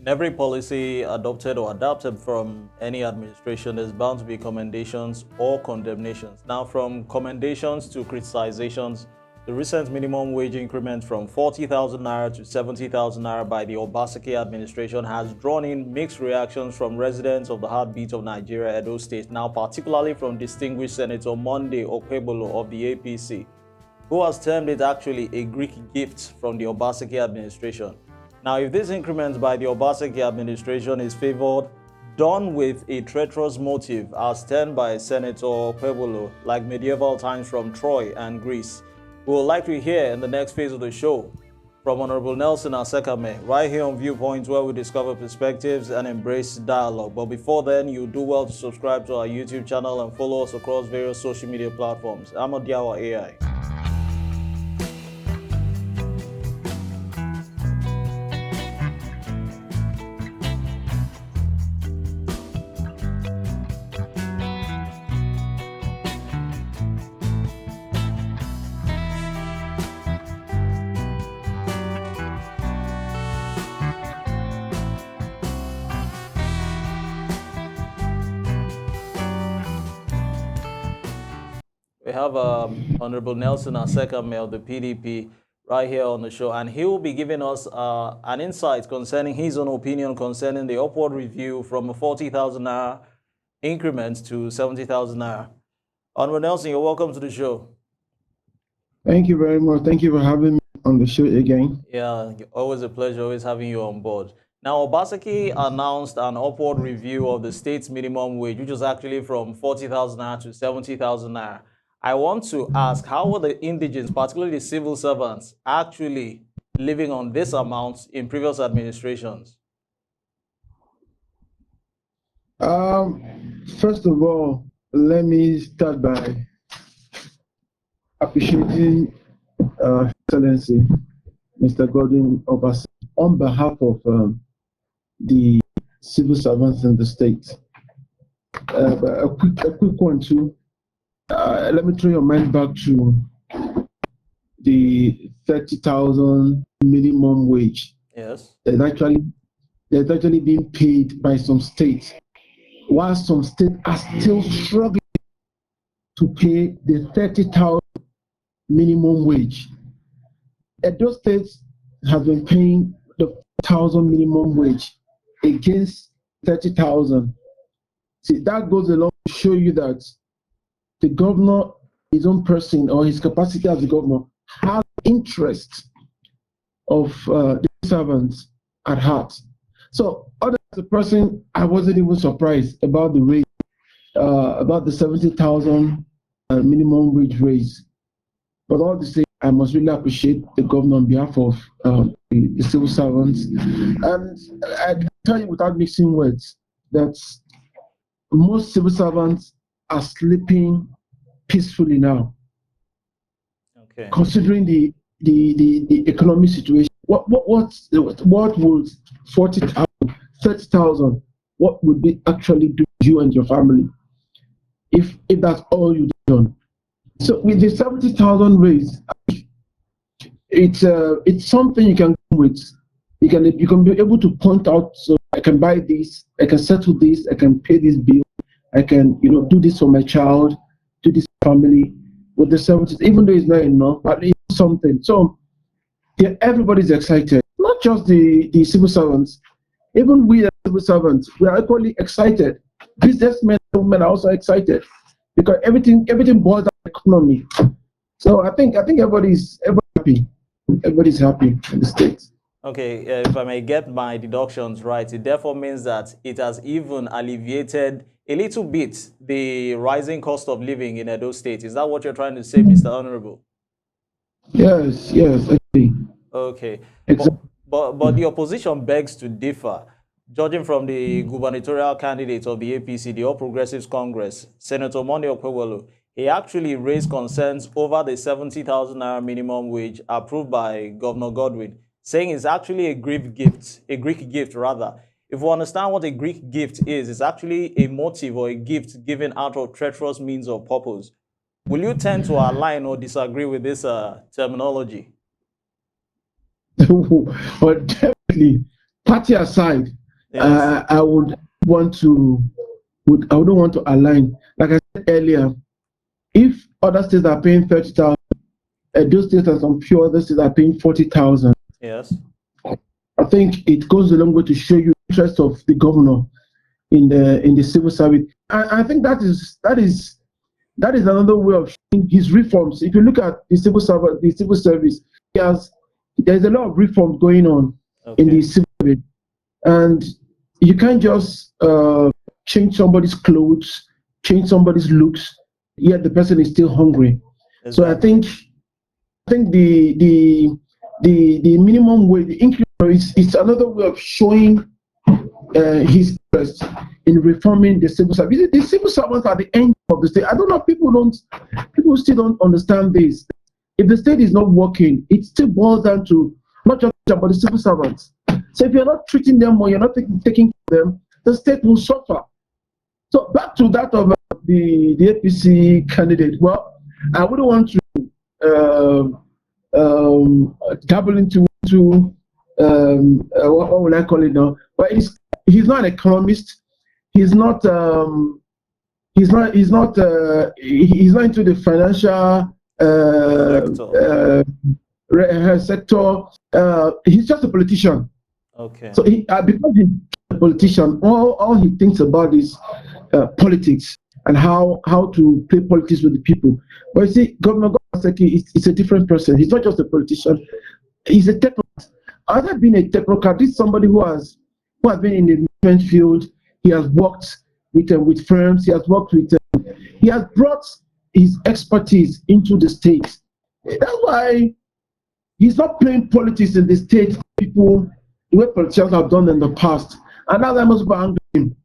Every policy adopted or adapted from any administration, there's bound to be commendations or condemnations. Now, from commendations to criticizations, the recent minimum wage increment from 40,000 naira to 70,000 naira by the Obaseki administration has drawn in mixed reactions from residents of the heartbeat of Nigeria, Edo State, now particularly from distinguished Senator Monday Okpebholo of the APC, who has termed it actually a Greek gift from the Obaseki administration. Now, if this increment by the Obaseki administration is favored, done with a treacherous motive as termed by Senator Okpebholo, like medieval times from Troy and Greece, we would like to hear in the next phase of the show from Honorable Nelson Asekhame, right here on Viewpoint, where we discover perspectives and embrace dialogue. But before then, you do well to subscribe to our YouTube channel and follow us across various social media platforms. I'm Odiawa AI. We have Honorable Nelson Asekhame of the PDP right here on the show, and he will be giving us an insight concerning his own opinion concerning the upward review from a 40,000 naira increment to 70,000 naira. Honorable Nelson, you're welcome to the show. Thank you very much. Thank you for having me on the show again. Yeah, always a pleasure, always having you on board. Now, Obaseki announced an upward review of the state's minimum wage, which is actually from 40,000 naira to 70,000 naira. I want to ask, how are the indigents, particularly the civil servants, actually living on this amount in previous administrations? First of all, let me start by appreciating Excellency Mr. Gordon Obaseki on behalf of the civil servants in the state. A quick one too. Let me throw your mind back to the 30,000 minimum wage. Yes. That's actually being paid by some states, while some states are still struggling to pay the 30,000 minimum wage. Edo State has been paying the 1,000 minimum wage against 30,000. See, that goes along to show you that the governor, his own person, or his capacity as a governor, has interest of the servants at heart. So, other as a person, I wasn't even surprised about the rate, about the 70,000 minimum wage raise. But all the same, I must really appreciate the governor on behalf of the civil servants. And I can tell you without mixing words that most civil servants are sleeping peacefully now. Okay. Considering the economic situation, what would 40,000, 30,000, what would they actually do to you and your family if that's all you've done? So with the 70,000 raise, it's something you can go with. You can be able to point out. So I can buy this, I can settle this, I can pay this bill, I can do this for my child, do this family with the 70s, even though it's not enough, but it's something. So yeah, everybody's excited, not just the civil servants, even we as civil servants, we are equally excited. Businessmen and women are also excited because everything boils down to economy. So I think everybody's happy. Everybody's happy in the States. Okay, if I may get my deductions right, it therefore means that it has even alleviated a little bit the rising cost of living in Edo State. Is that what you're trying to say, Mr. Honorable? Yes, actually. Okay. Exactly. But the opposition begs to differ. Judging from the gubernatorial candidate of the APC, the All Progressives Congress, Senator Monday Okpebholo, he actually raised concerns over the 70,000 naira minimum wage approved by Governor Godwin, saying it's actually a Greek gift rather. If we understand what a Greek gift is, it's actually a motive or a gift given out of treacherous means or purpose. Will you tend to align or disagree with this terminology? But party aside, Yes. I would want to I wouldn't want to align. Like I said earlier, if other states are paying 30,000, those states and some few other states are paying 40,000. Yes. I think it goes a long way to show you the interest of the governor in the civil service. I think that is another way of showing his reforms. If you look at the civil service, he has there's a lot of reforms going on in the Okay. civil service, and you can't just change somebody's clothes, change somebody's looks, yet the person is still hungry. So Exactly. I think the minimum wage, the increment is another way of showing his interest in reforming the civil service. The civil servants are the end of the state. I don't know. People still don't understand this. If the state is not working, it still boils down to not just about the civil servants. So if you're not treating them or you're not taking care of them, the state will suffer. So back to that of the APC candidate. Well, I wouldn't want to dabble into what would I call it now? But he's not an economist. He's not he's not into the financial Sector. sector. He's just a politician. Okay. So because he's a politician, all he thinks about is politics and how to play politics with the people. But you see, Governor Obaseki is a different person. He's not just a politician. He's a technocrat. Other being a technocrat, this is somebody who has been in the management field. He has worked with firms. He has worked with. He has brought his expertise into the state. That's why he's not playing politics in the state. People, the way politicians have done in the past, and that's why most people are angry at him.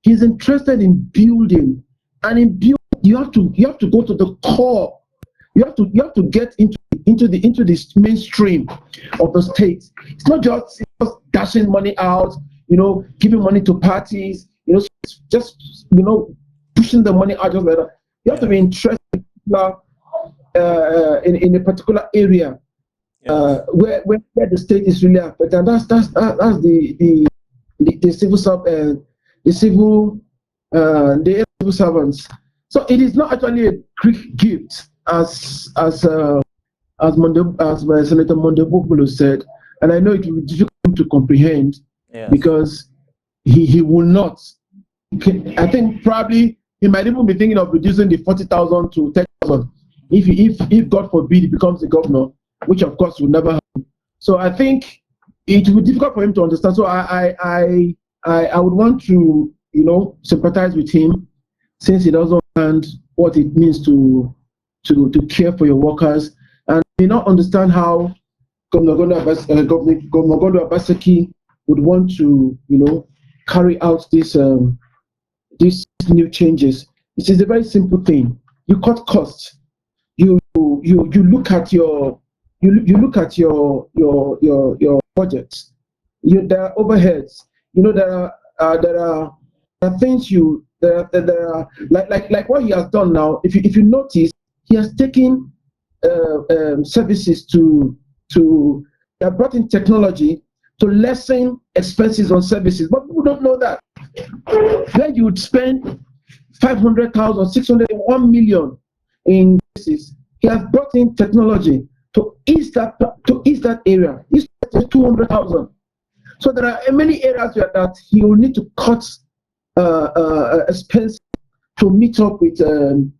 He's interested in building, and in building, you have to go to the core. You have to get into this mainstream of the state. It's not just dashing money out, giving money to parties, just pushing the money out just like that. You have to be Yes. interested in a particular area Yes. where the state is really affected. And that's the civil the civil the civil servants. So it is not actually a quick gift as Senator Monday Okpebholo said, and I know it will be difficult to comprehend Yes. because he will not. I think probably he might even be thinking of reducing the 40,000 to 10,000 if God forbid he becomes the governor, which of course will never happen. So I think it will be difficult for him to understand. So I would want to sympathize with him since he doesn't understand what it means to care for your workers and may not understand how Governor Obaseki would want to carry out these new changes. It is a very simple thing. You cut costs. You look at you look at your budgets. There are overheads. There are things there are like what he has done now. If you notice, he has taken services to he has brought in technology to lessen expenses on services, but people don't know that. Where you would spend 500,000, 600, 1 million in cases, he has brought in technology to ease that area. He's 200,000. So there are many areas where that he will need to cut expense to meet up with the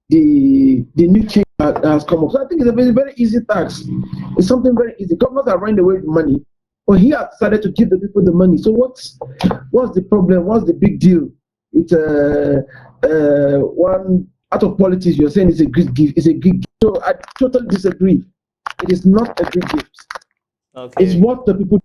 new change that has come up. So I think it's a very, very easy tax. It's something very easy. Governments are running away with money, but he has decided to give the people the money. So what's the problem? What's the big deal? It's one out of politics. You're saying it's a good gift. It's a good gift. So I totally disagree. It is not a good gift. It's Okay. what the people.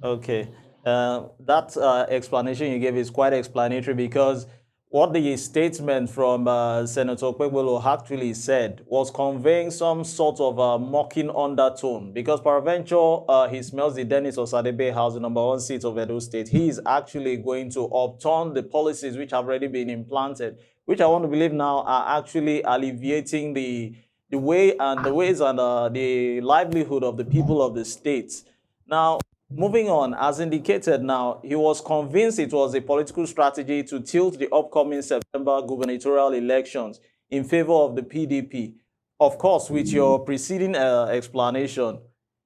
Okay. That explanation you gave is quite explanatory because what the statement from Senator Okpebholo actually said was conveying some sort of mocking undertone because peradventure he smells the Dennis Osadebe House, the number one seat of Edo State. He is actually going to upturn the policies which have already been implanted, which I want to believe now are actually alleviating the ways and the livelihood of the people of the state. Now, moving on, as indicated now, he was convinced it was a political strategy to tilt the upcoming September gubernatorial elections in favor of the PDP. Of course, with your preceding explanation,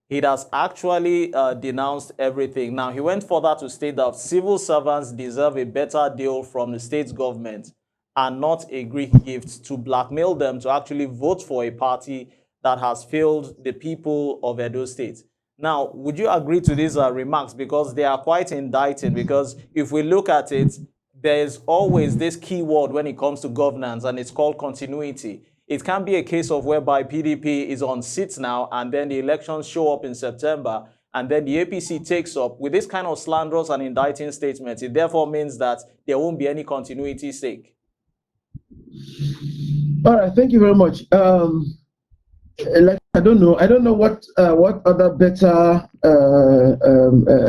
he has actually denounced everything. Now, he went further to state that civil servants deserve a better deal from the state government and not a Greek gift to blackmail them to actually vote for a party that has failed the people of Edo State. Now, would you agree to these remarks? Because they are quite indicting. Because if we look at it, there's always this key word when it comes to governance, and it's called continuity. It can be a case of whereby PDP is on seats now, and then the elections show up in September, and then the APC takes up with this kind of slanderous and indicting statements. It therefore means that there won't be any continuity stake. All right, thank you very much. Like I don't know what other better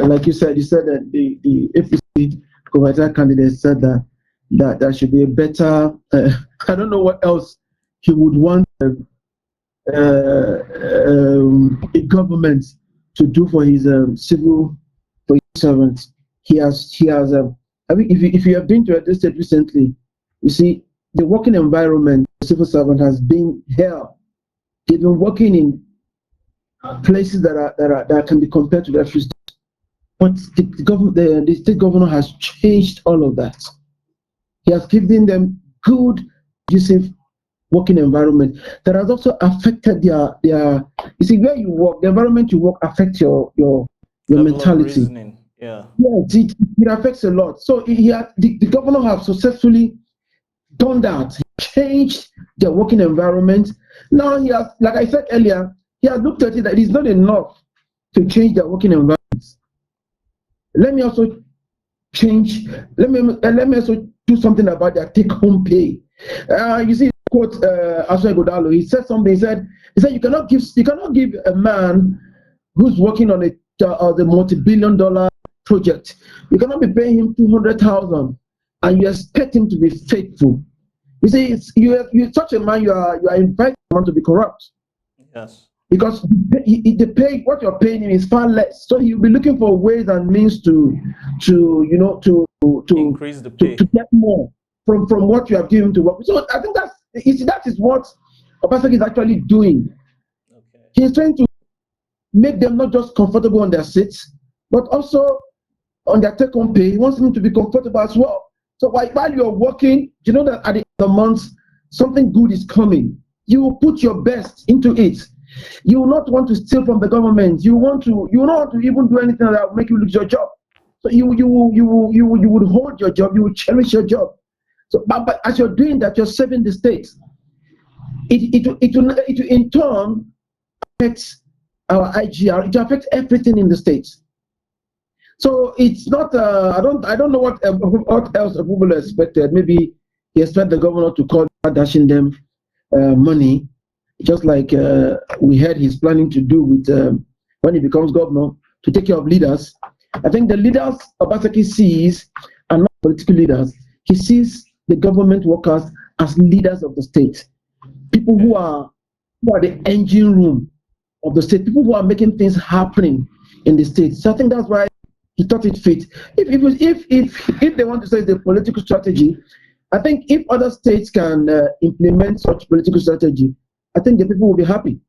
like you said that the APC gubernatorial candidate said that there should be a better I don't know what else he would want a government to do for his civil servants. He has I mean if you have been to Edo State recently, you see the working environment the civil servant has been hell. They've been working in places that can be compared to the refugee. But the state governor has changed all of that. He has given them good, conducive working environment that has also affected their. You see, where you work, the environment you work affects your mentality. Yeah, it affects a lot. So the governor has successfully done that, changed their working environment. Now he has, like I said earlier, he has looked at it that it's not enough to change their working environment. Let me also also do something about their take-home pay. You see, quote Asekhame, he said something. He said you cannot give a man who's working on the multi-billion-dollar project. You cannot be paying him 200,000 and you expect him to be faithful. You see, you such a man, you are inviting him to be corrupt. Yes. Because what you're paying him is far less. So he'll be looking for ways and means to increase the pay, to get more from what you have given him to work. So I think that is what Obaseki is actually doing. Okay. He's trying to make them not just comfortable on their seats, but also on their take-home pay. He wants them to be comfortable as well. So while you're working, you know that at the end of the month, something good is coming. You will put your best into it. You will not want to steal from the government. You will not want to even do anything that will make you lose your job. So you would hold your job. You will cherish your job. So, but as you're doing that, you're serving the state. It will in turn affect our IGR. It will affect everything in the state. So it's not. I don't know what else Okpebholo expected. Maybe he expected the governor to call dashing them money, just like we heard he's planning to do with when he becomes governor to take care of leaders. I think the leaders Obaseki sees are not political leaders. He sees the government workers as leaders of the state, people who are the engine room of the state, people who are making things happening in the state. So I think that's why he thought it fit. If they want to say the political strategy, I think if other states can implement such political strategy, I think the people will be happy.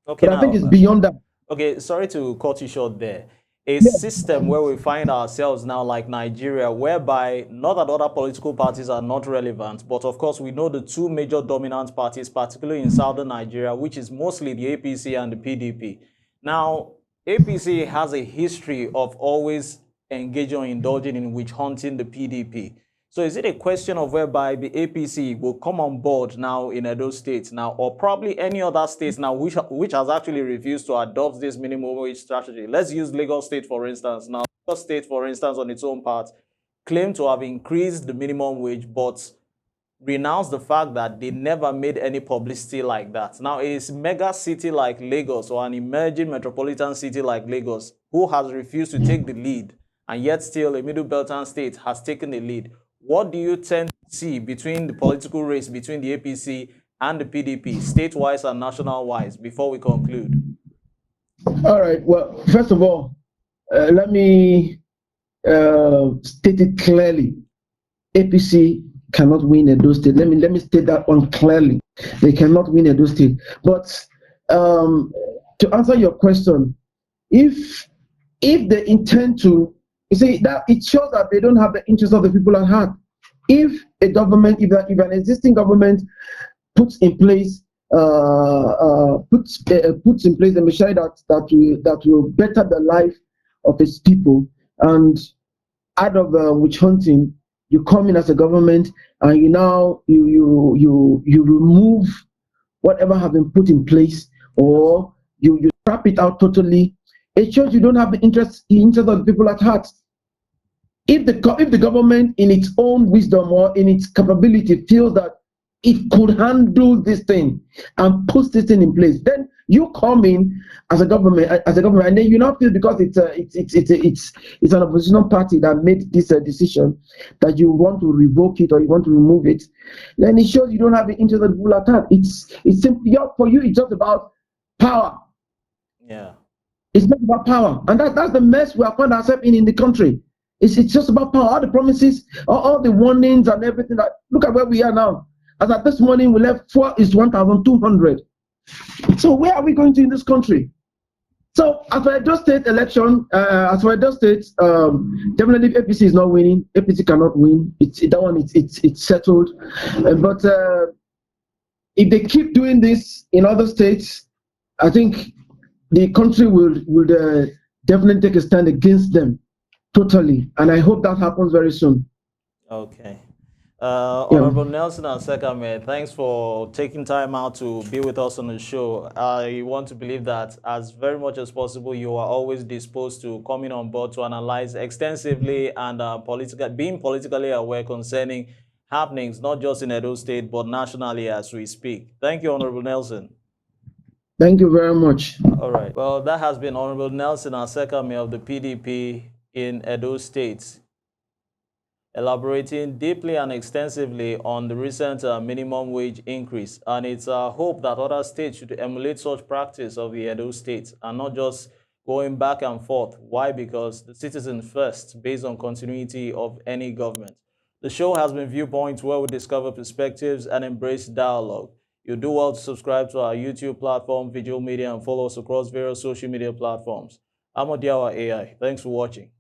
Okay, but I think it's beyond that. Okay, sorry to cut you short there. A system where we find ourselves now like Nigeria, whereby not that other political parties are not relevant, but of course we know the two major dominant parties, particularly in southern Nigeria, which is mostly the APC and the PDP. Now, APC has a history of always engaging or indulging in witch hunting the PDP. So is it a question of whereby the APC will come on board now in Edo State now, or probably any other states now which has actually refused to adopt this minimum wage strategy? Let's use Lagos State, for instance. Now, Lagos State, for instance, on its own part, claimed to have increased the minimum wage, but renounced the fact that they never made any publicity like that. Now, a mega city like Lagos or an emerging metropolitan city like Lagos, who has refused to take the lead, and yet still a middle beltern state has taken the lead. What do you tend to see between the political race between the APC and the PDP, state-wise and national-wise, before we conclude? All right. Well, first of all, let me state it clearly. APC cannot win Edo State. Let me state that one clearly. They cannot win Edo State. But to answer your question, if they intend to, you see that it shows that they don't have the interest of the people at heart. If a government, if an existing government puts in place puts in place a machinery that will better the life of its people, and out of witch hunting, you come in as a government and you remove whatever has been put in place, or you scrap it out totally. It shows you don't have the interest of the people at heart. If the government, in its own wisdom or in its capability, feels that it could handle this thing and puts this thing in place, then you come in as a government, and then you now feel because it's an opposition party that made this decision, that you want to revoke it or you want to remove it. Then it shows you don't have the interest of the people at heart. It's simply, for you, it's just about power. Yeah. It's not about power, and that's the mess we are found ourselves in the country. It's just about power. All the promises, all the warnings and everything. Look at where we are now. As at this morning, we left 1,200. So where are we going to in this country? So as for Edo State election, definitely if APC is not winning, APC cannot win. It's settled. But if they keep doing this in other states, I think the country would definitely take a stand against them totally, and I hope that happens very soon. Okay. Yeah. Honorable Nelson Asekhame, thanks for taking time out to be with us on the show. I want to believe that as very much as possible, you are always disposed to coming on board to analyze extensively and being politically aware concerning happenings, not just in Edo State, but nationally as we speak. Thank you, Honorable Nelson. Thank you very much. All right. Well, that has been Honorable Nelson Asekhame of the PDP in Edo State, elaborating deeply and extensively on the recent minimum wage increase. And it's a hope that other states should emulate such practice of the Edo State and not just going back and forth. Why? Because the citizen first, based on continuity of any government. The show has been Viewpoint, where we discover perspectives and embrace dialogue. You do well to subscribe to our YouTube platform, Veegil Media, and follow us across various social media platforms. I'm Odiawa AI. Thanks for watching.